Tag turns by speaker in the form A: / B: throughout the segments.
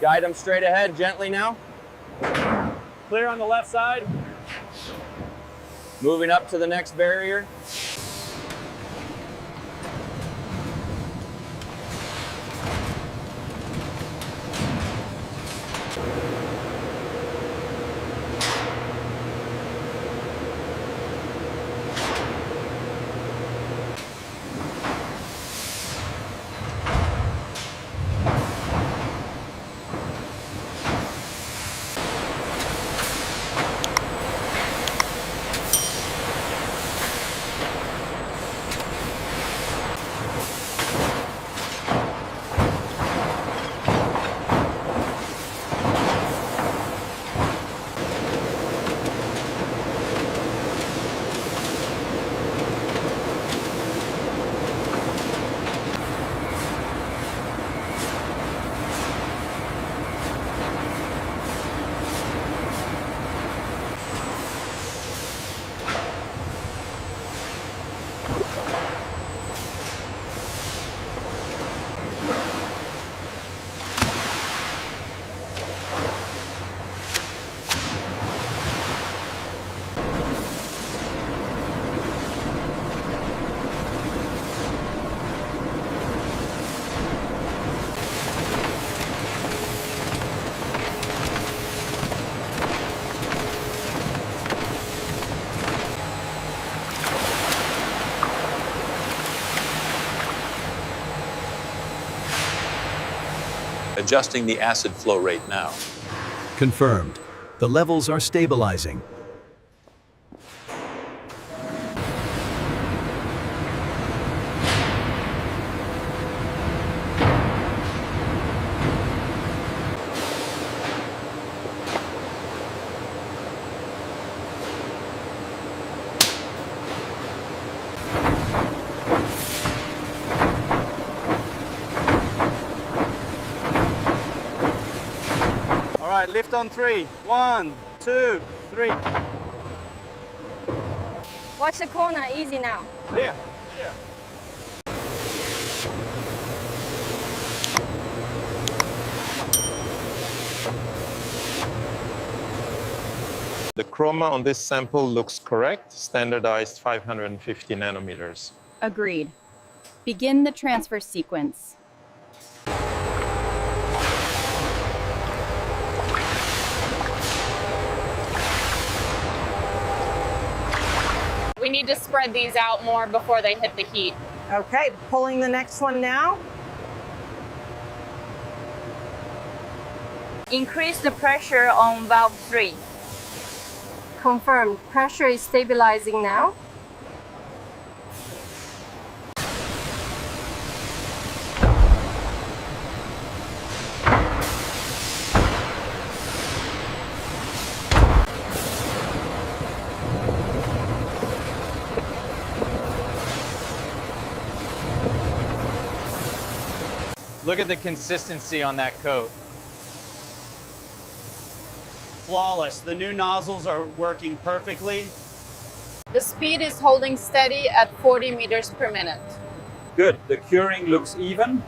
A: Guide them straight ahead gently now.
B: Clear on the left side.
A: Moving up to the next barrier.
C: Adjusting the acid flow rate now.
D: Confirmed. The levels are stabilizing.
B: All right, lift on 3. 1, 2, 3.
E: Watch the corner, easy now.
B: Clear.
F: The chroma on this sample looks correct, standardized 550 nanometers.
G: Agreed. Begin the transfer sequence.
H: We need to spread these out more before they hit the heat.
I: Okay, pulling the next one now.
E: Increase the pressure on valve 3. Confirmed. Pressure is stabilizing now.
A: Look at the consistency on that coat.
B: Flawless. The new nozzles are working perfectly.
H: The speed is holding steady at 40 meters per minute.
B: Good. The curing looks even.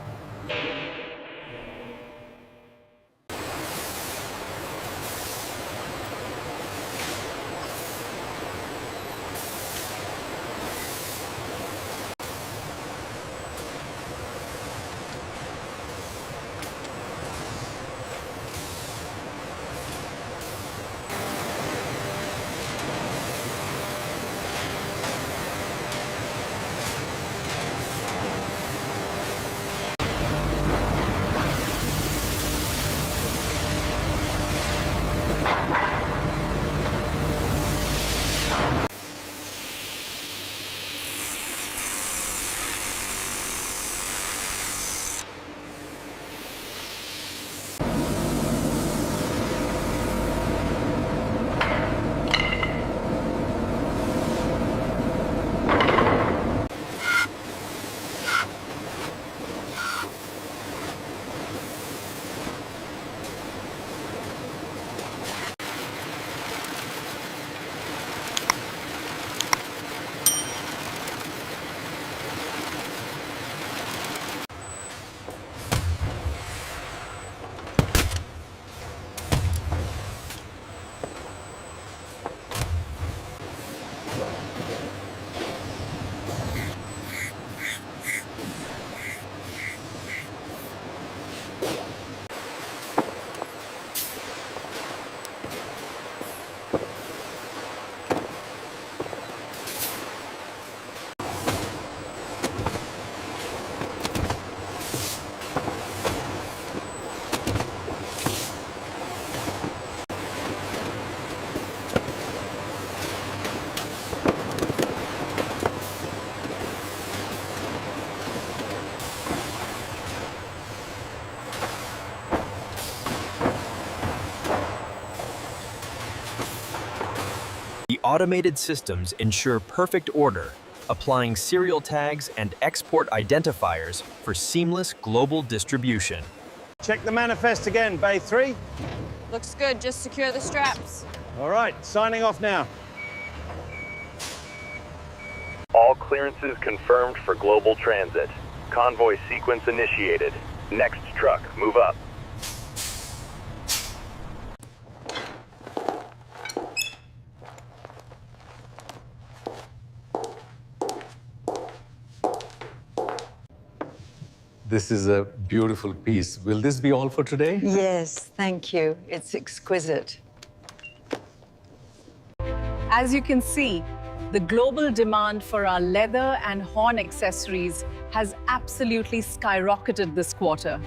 D: automated systems ensure perfect order, applying serial tags and export identifiers for seamless global distribution.
B: Check the manifest again, Bay 3.
H: Looks good. Just secure the straps.
B: All right, signing off now.
J: All clearances confirmed for global transit. Convoy sequence initiated. Next truck, move up.
C: This is a beautiful piece. Will this be all for today?
K: Yes, thank you. It's exquisite.
L: As you can see, the global demand for our leather and horn accessories has absolutely skyrocketed this quarter.